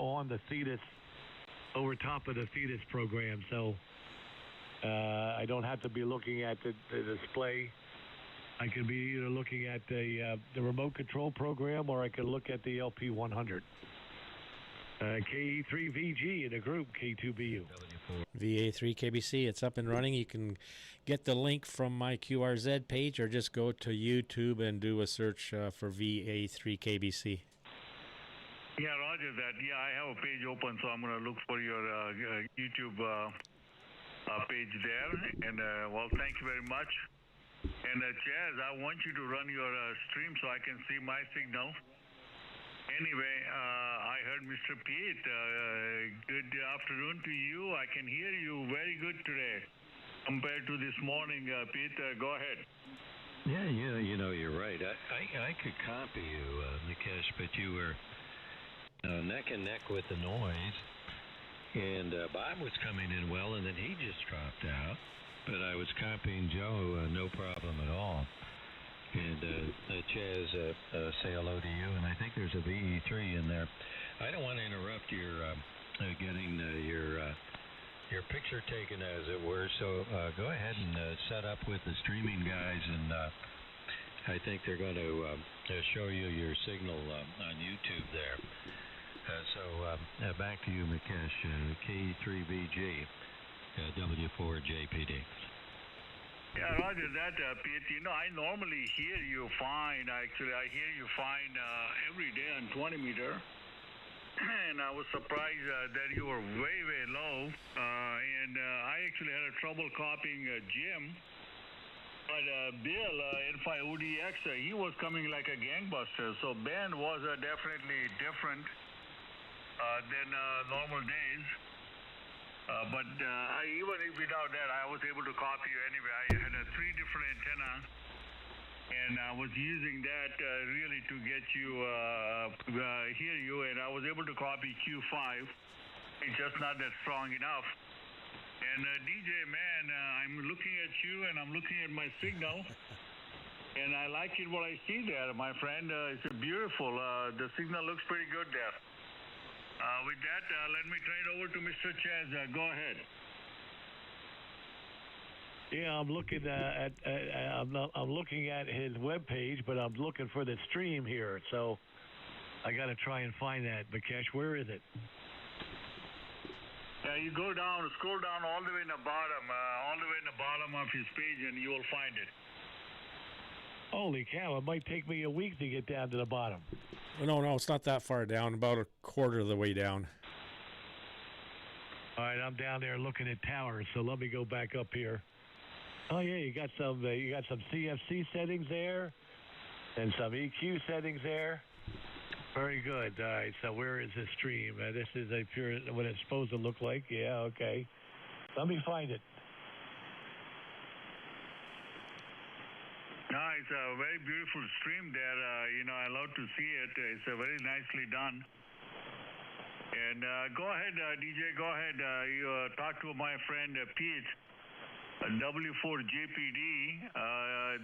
on the Thetis, over top of the Thetis program, so I don't have to be looking at the display. I could be either looking at the remote control program, or I could look at the LP100. KE3VG in a group, K2BU. VA3KBC, it's up and running. You can get the link from my QRZ page, or just go to YouTube and do a search for VA3KBC. Yeah, roger that. Yeah, I have a page open, so I'm going to look for your YouTube page there. And, well, thank you very much. And, Chaz, I want you to run your stream so I can see my signal. Anyway, I heard Mr. Pete. Good afternoon to you. I can hear you very good today compared to this morning. Pete, go ahead. Yeah, you know, you're right. I could copy you, Nikesh, but you were neck and neck with the noise. And Bob was coming in well, and then he just dropped out. But I was copying Joe, no problem at all. And Chaz, say hello to you. And I think there's a VE3 in there. I don't want to interrupt your getting your picture taken, as it were. So go ahead and set up with the streaming guys, and I think they're going to show you your signal on YouTube there. So back to you, Mukesh. K3VG, W4JPD. Yeah, roger that, Pete. You know, I normally hear you fine. Actually, I hear you fine every day on 20 meter. And I was surprised that you were way, way low. And I actually had a trouble copying Jim. But Bill, N5ODX, he was coming like a gangbuster. So Ben was definitely different than normal days. But even without that, I was able to copy you anyway. I had 3 different antennas, and I was using that really to get you, hear you, and I was able to copy Q5. It's just not that strong enough. And DJ, man, I'm looking at you, and I'm looking at my signal, and I like it what I see there, my friend. It's beautiful. The signal looks pretty good there. With that, let me turn it over to Mr. Chaz. Go ahead. Yeah, I'm looking I'm looking at his web page, but I'm looking for the stream here. So I got to try and find that. Mukesh, where is it? Yeah, you go down, scroll down all the way in the bottom of his page, and you will find it. Holy cow, it might take me a week to get down to the bottom. No, it's not that far down, about a quarter of the way down. All right, I'm down there looking at towers, so let me go back up here. Oh yeah, you got some CFC settings there, and some EQ settings there. Very good. All right, so where is this stream? This is a pure what it's supposed to look like. Yeah, okay. Let me find it. No, it's a very beautiful stream there. You know, I love to see it. It's very nicely done. And go ahead, DJ, go ahead. You talk to my friend Pete, W4JPD.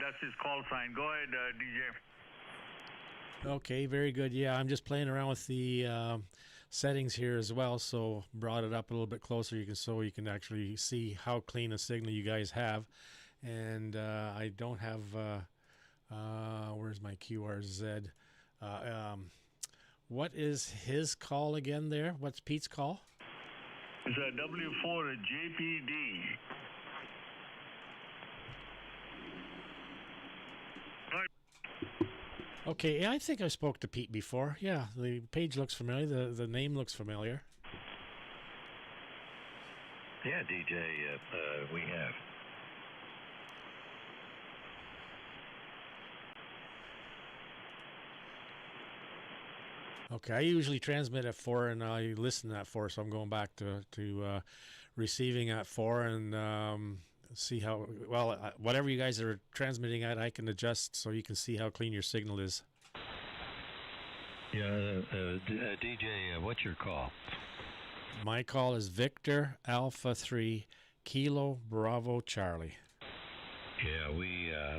That's his call sign. Go ahead, DJ. Okay, very good. Yeah, I'm just playing around with the settings here as well, so brought it up a little bit closer. You can actually see how clean a signal you guys have. And I don't have, where's my QRZ? What is his call again there? What's Pete's call? It's a W4JPD. Okay, yeah, I think I spoke to Pete before. Yeah, the page looks familiar. The name looks familiar. Yeah, DJ, we have. Okay, I usually transmit at 4 and I listen at 4, so I'm going back to receiving at 4 and see how, well, whatever you guys are transmitting at, I can adjust so you can see how clean your signal is. Yeah, DJ, what's your call? My call is Victor Alpha 3 Kilo Bravo Charlie. Yeah,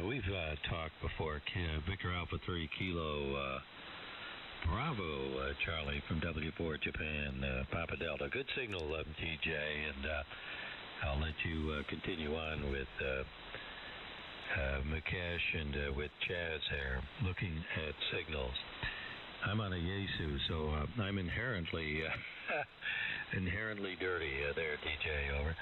we've talked before. Victor Alpha 3 Kilo Bravo, Charlie from W4 Japan, Papa Delta. Good signal, TJ, and I'll let you continue on with Mukesh and with Chaz there, looking at signals. I'm on a Yaesu, so I'm inherently dirty there, TJ. Over.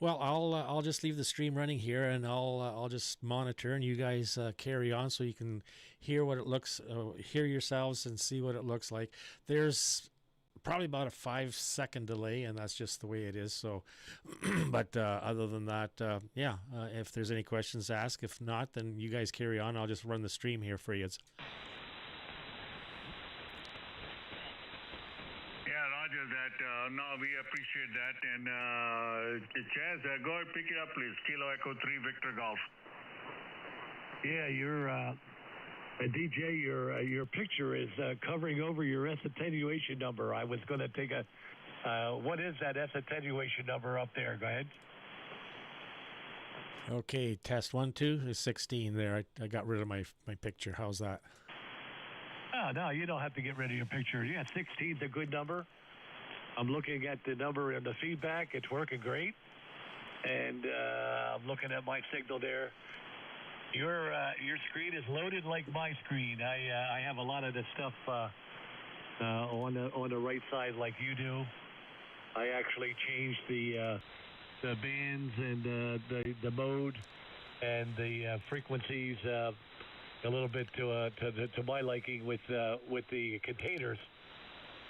Well, I'll just leave the stream running here, and I'll just monitor, and you guys carry on so you can hear what it looks, hear yourselves, and see what it looks like. There's probably about a 5-second delay, and that's just the way it is. So, but other than that, if there's any questions, ask. If not, then you guys carry on. I'll just run the stream here for you. Roger that. No, we appreciate that. And Chaz, go ahead, pick it up, please. Kilo Echo 3 Victor Golf. Yeah, you're DJ. Your picture is covering over your S attenuation number. I was going to take a. What is that S attenuation number up there? Go ahead. Okay, test 1, 2 is 16 there. I got rid of my picture. How's that? Oh, no, you don't have to get rid of your picture. Yeah, 16 is a good number. I'm looking at the number and the feedback. It's working great. And I'm looking at my signal there. Your screen is loaded like my screen. I have a lot of this stuff on the right side like you do. I actually changed the bands and the mode and the frequencies a little bit to my liking with the containers.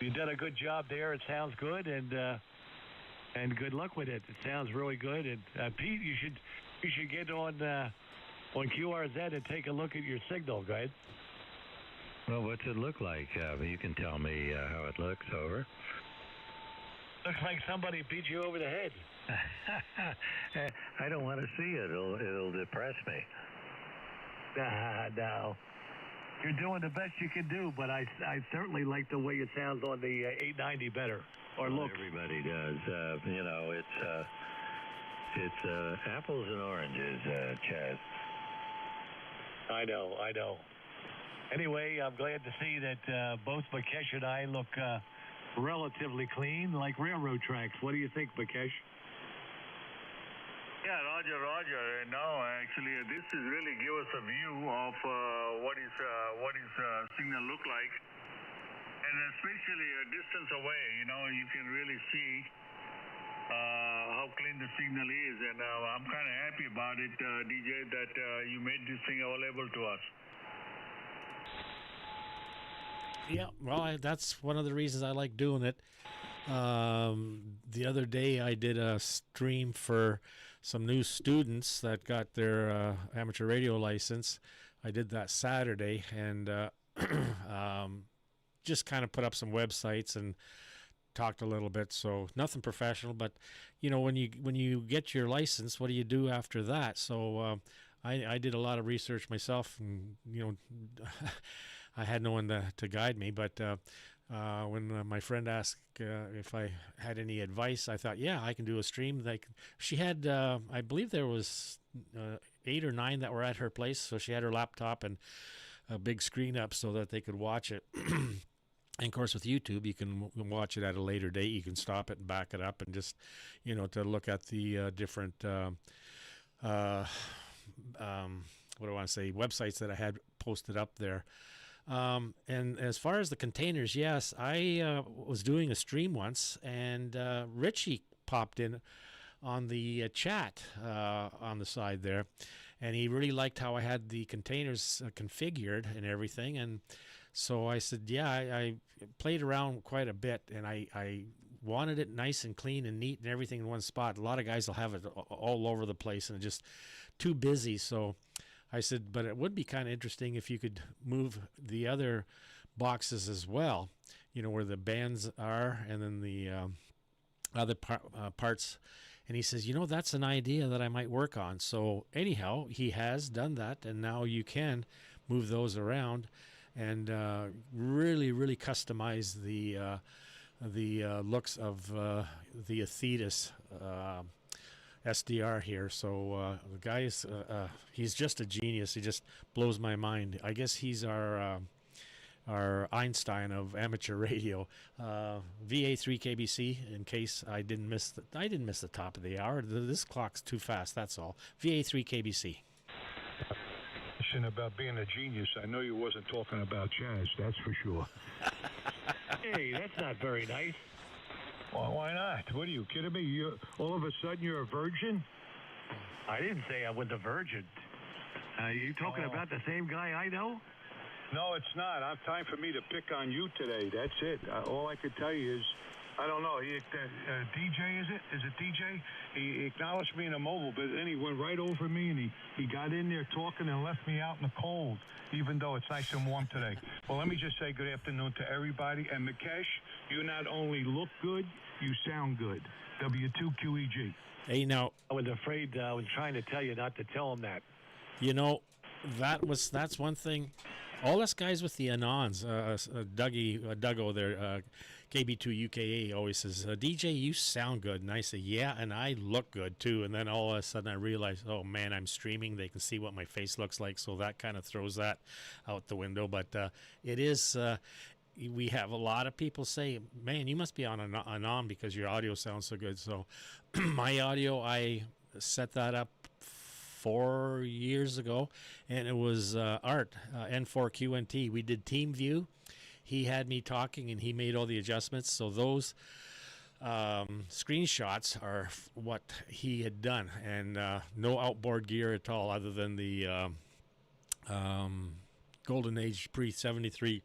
You've done a good job there. It sounds good, and good luck with it. It sounds really good. And Pete, you should get on QRZ and take a look at your signal, guys. Well, what's it look like? You can tell me how it looks. Over. Looks like somebody beat you over the head. I don't want to see it. It'll depress me. No. You're doing the best you can do, but I certainly like the way it sounds on the 890 better. Or well, look. Everybody does. It's apples and oranges, Chaz. I know. Anyway, I'm glad to see that both Mukesh and I look relatively clean, like railroad tracks. What do you think, Mukesh? Yeah, Roger. No, actually, this is really give us a view of what is signal look like, and especially a distance away. You can really see how clean the signal is, and I'm kind of happy about it, DJ, that you made this thing available to us. Yeah, well, that's one of the reasons I like doing it. The other day I did a stream for some new students that got their amateur radio license. I did that Saturday, and just kind of put up some websites and talked a little bit. So nothing professional, but when you get your license, what do you do after that? So I did a lot of research myself, and I had no one to guide me, but when my friend asked if I had any advice, I thought, yeah, I can do a stream. She had, I believe there was 8 or 9 that were at her place, so she had her laptop and a big screen up so that they could watch it. And of course, with YouTube, you can watch it at a later date. You can stop it and back it up, and just to look at the different what do I want to say, websites that I had posted up there. And as far as the containers, yes, I was doing a stream once, and Richie popped in on the chat on the side there, and he really liked how I had the containers configured and everything. And so I said, yeah, I played around quite a bit, and I wanted it nice and clean and neat and everything in one spot. A lot of guys will have it all over the place and just too busy. So I said, but it would be kind of interesting if you could move the other boxes as well, where the bands are, and then the other parts. And he says, that's an idea that I might work on. So anyhow, he has done that, and now you can move those around and really, really customize the looks of the Athetus SDR here. So the guy is he's just a genius. He just blows my mind. I guess he's our our Einstein of amateur radio. VA3KBC. In case I didn't miss the top of the hour. This clock's too fast. That's all. VA3KBC. About being a genius, I know you wasn't talking about Chaz, that's for sure. Hey, that's not very nice. Well, why not? What are you kidding me? All of a sudden you're a virgin? I didn't say I was a virgin. You talking about the same guy I know? No, it's not. I have time for me to pick on you today. That's it. All I could tell you is, I don't know. DJ, is it? Is it DJ? He acknowledged me in a mobile, but then he went right over me and he got in there talking and left me out in the cold, even though it's nice and warm today. Well, let me just say good afternoon to everybody. And Mukesh, you not only look good, you sound good. W2QEG. Hey, now. I was afraid I was trying to tell you not to tell him that. You know, that's one thing. All us guys with the Anons, Dougo there, KB2 UKA always says, DJ, you sound good. And I say, yeah, and I look good too. And then all of a sudden I realize, oh man, I'm streaming. They can see what my face looks like. So that kind of throws that out the window. But it is, we have a lot of people say, man, you must be on Anan because your audio sounds so good. So my audio, I set that up 4 years ago, and it was Art, N4QNT. We did Team View. He had me talking, and he made all the adjustments. So those screenshots are what he had done, and no outboard gear at all other than the Golden Age pre-73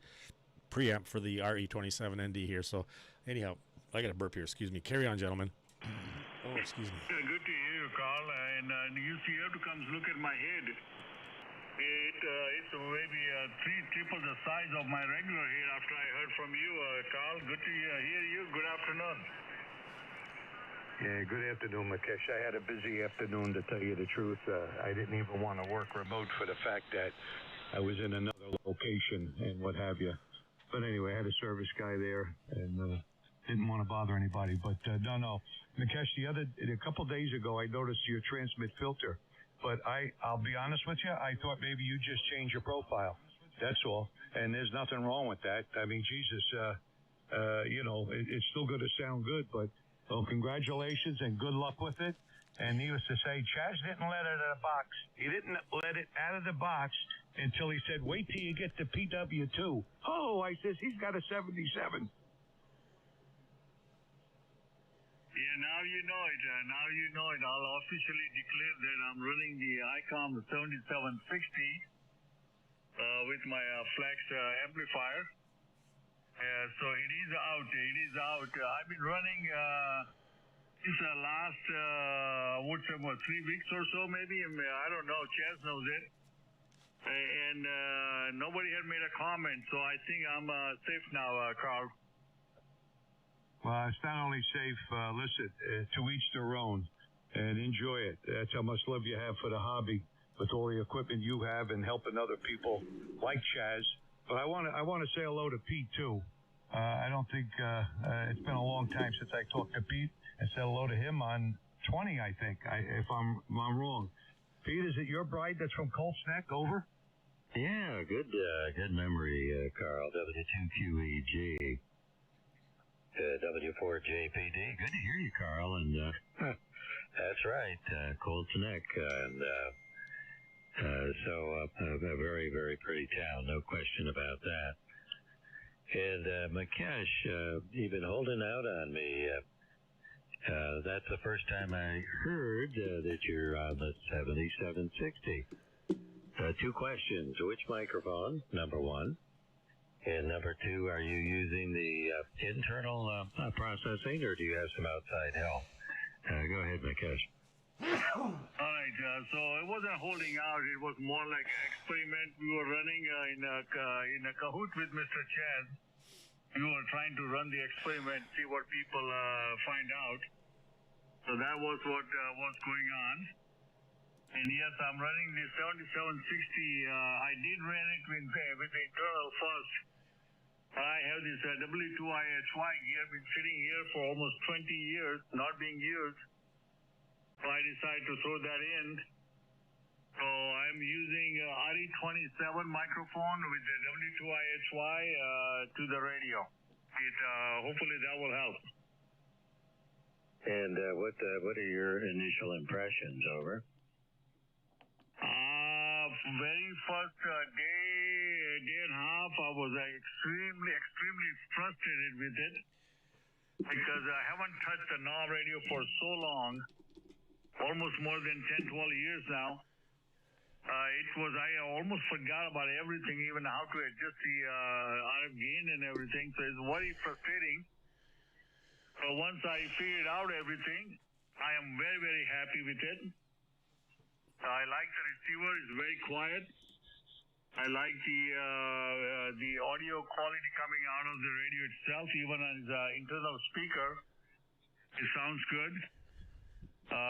preamp for the RE27ND here. So anyhow, I got a burp here. Excuse me. Carry on, gentlemen. Oh, excuse me. Good to hear you, Carl. And you have to come look at my head. It's maybe triple the size of my regular head after I heard from you, Carl. Good to hear you. Good afternoon. Yeah, good afternoon, Mukesh. I had a busy afternoon, to tell you the truth. I didn't even want to work remote for the fact that I was in another location and what have you. But anyway, I had a service guy there and didn't want to bother anybody. But no. Mukesh, a couple days ago, I noticed your transmit filter. But I'll be honest with you, I thought maybe you just changed your profile. That's all. And there's nothing wrong with that. I mean, Jesus, it's still going to sound good. But, well, congratulations and good luck with it. And needless to say, Chaz didn't let it out of the box. He didn't let it out of the box until he said, wait till you get to PW2. Oh, I says, he's got a 77. Yeah, now you know it. I'll officially declare that I'm running the ICOM 7760 with my flex amplifier. So it is out. I've been running since the last, 3 weeks or so maybe. I don't know. Chaz knows it. And nobody had made a comment, so I think I'm safe now, Carl. Well, it's not only safe, listen, to each their own, and enjoy it. That's how much love you have for the hobby with all the equipment you have and helping other people like Chaz. But I want to say hello to Pete, too. I don't think it's been a long time since I talked to Pete and said hello to him on 20, I think, if I'm wrong. Pete, is it your bride that's from Colts Neck? Over? Yeah, good memory, Carl. W2QEG. W4JPD. Good to hear you, Carl. And that's right, Colts Neck. And so a very, very pretty town, no question about that. And Mukesh, you've been holding out on me. That's the first time I heard that you're on the 7760. 2 questions. Which microphone, number 1? And number 2, are you using the internal processing, or do you have some outside help? Go ahead, Mukesh. All right, so it wasn't holding out. It was more like an experiment we were running in a cahoot with Mr. Chaz. We were trying to run the experiment, see what people find out. So that was what was going on. And yes, I'm running the 7760. I did run it with the internal first. I have this W2IHY gear, been sitting here for almost 20 years, not being used. So I decided to throw that in. So I'm using RE27 microphone with the W2IHY to the radio. Hopefully that will help. And what are your initial impressions? Over. Very first day and a half, I was extremely frustrated with it because I haven't touched the knob radio for so long, almost more than 10, 12 years now. I almost forgot about everything, even how to adjust the RF gain and everything. So it's very frustrating. So once I figured out everything, I am very, very happy with it. I like the receiver; it's very quiet. I like the audio quality coming out of the radio itself, even on the internal speaker. It sounds good.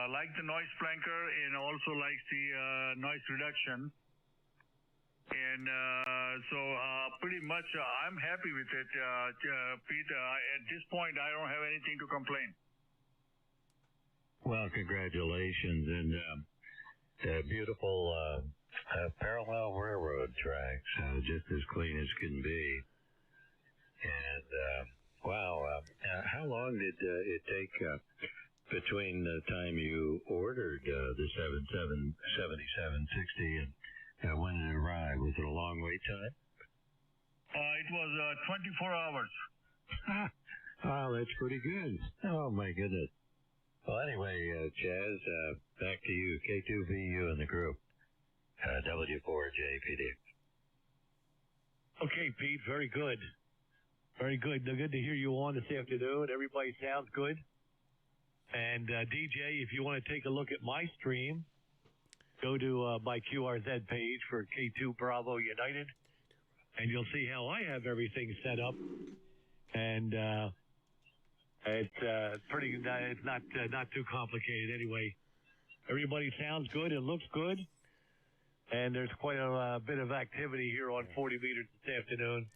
Like the noise flanker, and also likes the noise reduction. And so pretty much I'm happy with it, Pete. At this point, I don't have anything to complain. Well, congratulations, and beautiful parallel railroad tracks, just as clean as can be. And wow, how long did it take between the time you ordered the 7760 and when it arrived? Was it a long wait time? It was 24 hours. Oh, that's pretty good. Oh, my goodness. Well, anyway, Chaz, back to you. K2VU and the group. W4JPD. Okay, Pete, very good. Very good. Good to hear you on this afternoon. Everybody sounds good. And DJ, if you want to take a look at my stream, go to my QRZ page for K2 Bravo United, and you'll see how I have everything set up. And it's pretty. It's not too complicated anyway. Everybody sounds good. It looks good, and there's quite a bit of activity here on 40 meters this afternoon.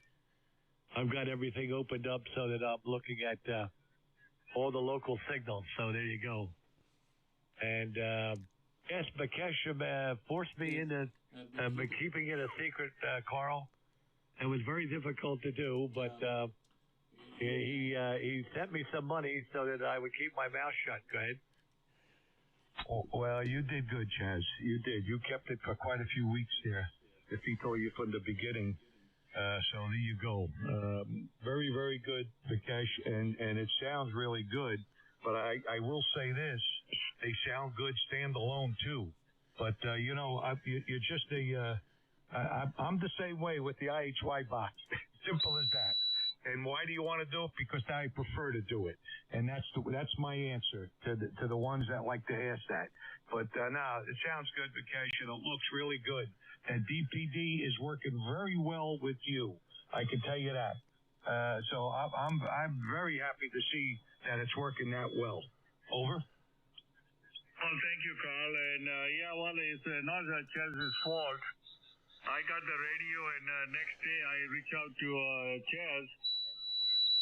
I've got everything opened up so that I'm looking at all the local signals. So there you go. And yes, Bakesh forced me into keeping it a secret, Carl. It was very difficult to do, but he sent me some money so that I would keep my mouth shut. Go ahead. Oh, well, you did good, Chaz. You did. You kept it for quite a few weeks there, if he told you from the beginning. So there you go. Very, very good, Vikesh, and it sounds really good. But I will say this: they sound good standalone too. But you're just I'm the same way with the IHY box. Simple as that. And why do you want to do it? Because I prefer to do it, and that's my answer to the ones that like to ask that. But no, it sounds good, Vikesh, and it looks really good. And DPD is working very well with you. I can tell you that. So I'm very happy to see that it's working that well. Over. Well, thank you, Carl. And it's not Chaz's fault. I got the radio, and next day I reach out to Chaz.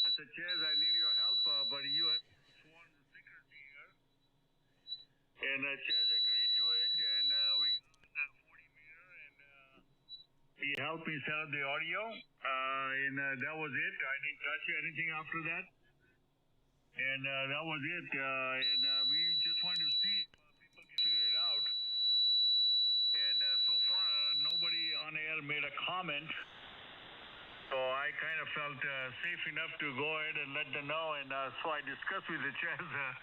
I said, Chaz, I need your help, but you have sworn the secrecy here. And Chaz agreed to it, and we got 40 meter, and he helped me set up the audio, and that was it. I didn't touch anything after that. And that was it. And we just wanted to see if people can figure it out. And so far, nobody on air made a comment. So I kind of felt safe enough to go ahead and let them know. And so I discussed with the Chaz a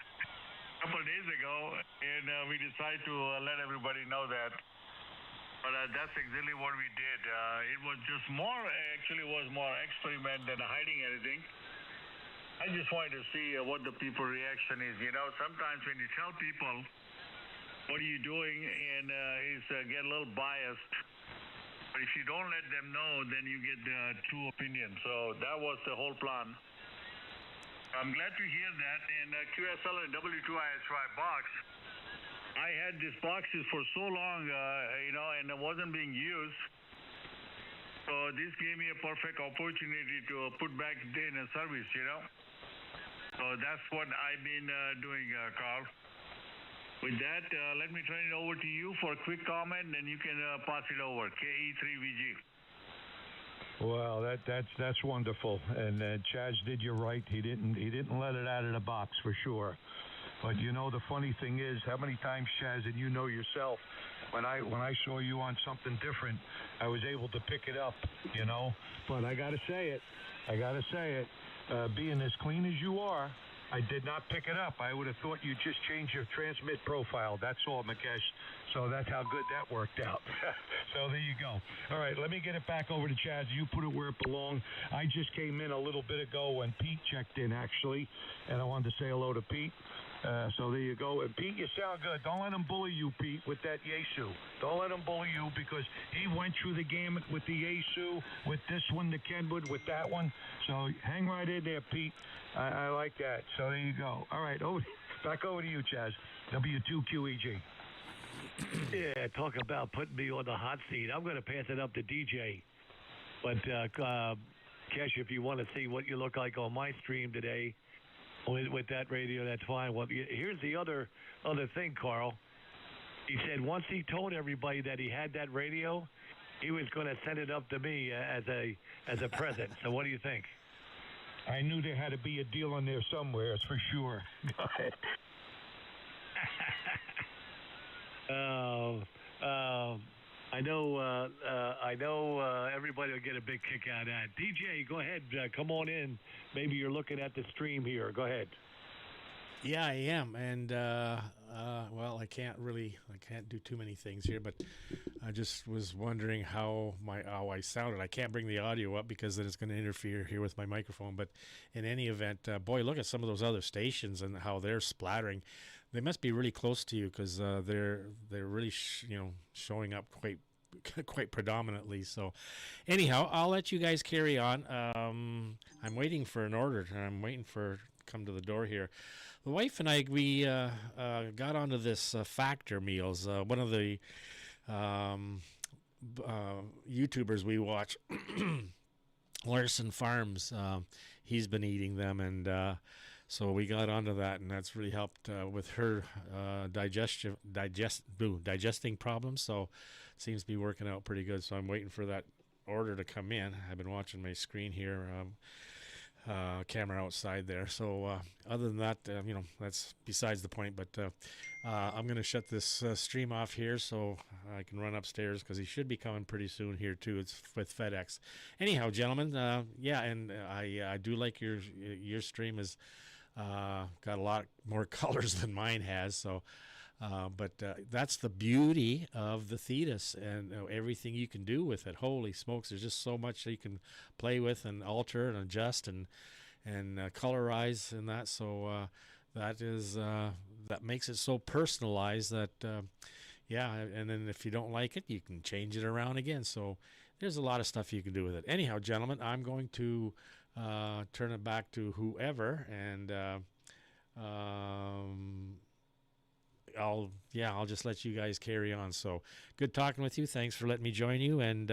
couple of days ago, and we decided to let everybody know that. But that's exactly what we did. It was just more experiment than hiding anything. I just wanted to see what the people's reaction is. Sometimes when you tell people what are you doing, and get a little biased. But if you don't let them know, then you get the true opinion. So that was the whole plan. I'm glad to hear that. And QSL and W2IHY box, I had these boxes for so long, and it wasn't being used. So this gave me a perfect opportunity to put back in a service, So that's what I've been doing, Carl. With that, let me turn it over to you for a quick comment, and then you can pass it over. KE3VG. Well, that's wonderful, and Chaz did you right. He didn't let it out of the box for sure. But you know, the funny thing is, how many times, Chaz, and you know yourself, when I saw you on something different, I was able to pick it up, you know. But I gotta say it, being as clean as you are, I did not pick it up. I would have thought you just changed your transmit profile. That's all, Mukesh. So that's how good that worked out. So there you go. All right, let me get it back over to Chaz. You put it where it belonged. I just came in a little bit ago when Pete checked in, actually, and I wanted to say hello to Pete. So there you go. And Pete, you sound good. Don't let him bully you, Pete, with that Yaesu. Don't let him bully you, because he went through the gamut with the Yaesu, with this one, the Kenwood, with that one. So hang right in there, Pete. I like that. So there you go. All right, back over to you, Chaz. W2QEG. Yeah, talk about putting me on the hot seat. I'm going to pass it up to DJ. But, Kesh, if you want to see what you look like on my stream today with that radio, that's fine. Well, here's the other thing, Carl. He said once he told everybody that he had that radio, he was going to send it up to me as a present. So what do you think? I knew there had to be a deal on there somewhere, it's for sure. Go ahead. I know everybody will get a big kick out of that. DJ, go ahead. Come on in. Maybe you're looking at the stream here. Go ahead. Yeah, I am, and well, I can't do too many things here, but I just was wondering how I sounded. I can't bring the audio up because then it's going to interfere here with my microphone. But in any event, boy, look at some of those other stations and how they're splattering. They must be really close to you because they're really showing up quite predominantly. So anyhow, I'll let you guys carry on. I'm waiting for an order. I'm waiting for come to the door here. The wife and I, we got onto this Factor meals. One of the YouTubers we watch, Larson Farms, he's been eating them, and so we got onto that, and that's really helped with her digesting problems. So it seems to be working out pretty good. So I'm waiting for that order to come in. I've been watching my screen here. Camera outside there. So other than that, that's besides the point. But I'm going to shut this stream off here so I can run upstairs because he should be coming pretty soon here too. It's with FedEx. Anyhow, gentlemen, yeah, and I do like your stream has got a lot more colors than mine has. So. But that's the beauty of the Thetis and everything you can do with it. Holy smokes, there's just so much that you can play with and alter and adjust and colorize and that. So that makes it so personalized that, yeah, and then if you don't like it, you can change it around again. So there's a lot of stuff you can do with it. Anyhow, gentlemen, I'm going to turn it back to whoever, and I'll just let you guys carry on. So good talking with you. Thanks for letting me join you. And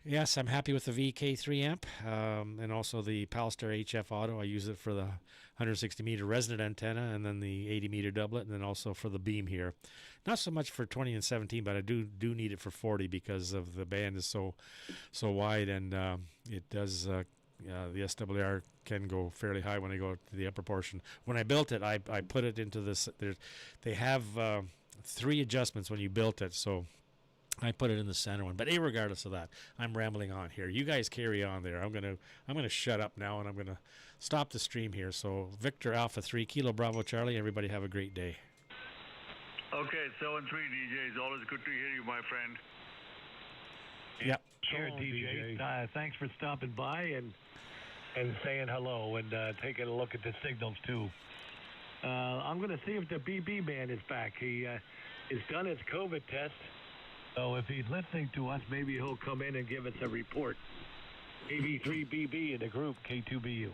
yes, I'm happy with the VK3AMP and also the Palstar HF Auto. I use it for the 160 meter resonant antenna and then the 80 meter doublet, and then also for the beam here. Not so much for 20 and 17, but I do need it for 40 because of the band is so wide, and it does. The SWR can go fairly high when I go to the upper portion. When I built it, I put it into this. They have 3 adjustments when you built it, so I put it in the center one. But regardless of that, I'm rambling on here. You guys carry on there. I'm gonna shut up now, and I'm gonna stop the stream here. So Victor Alpha 3 Kilo Bravo Charlie. Everybody have a great day. Okay, 7-3 DJ. It's always good to hear you, my friend. Yep. Sure, DJ. Thanks for stopping by and saying hello and taking a look at the signals too. I'm going to see if the BB man is back. He has done his COVID test, so if he's listening to us, maybe he'll come in and give us a report. VA3KBC in the group K2BU.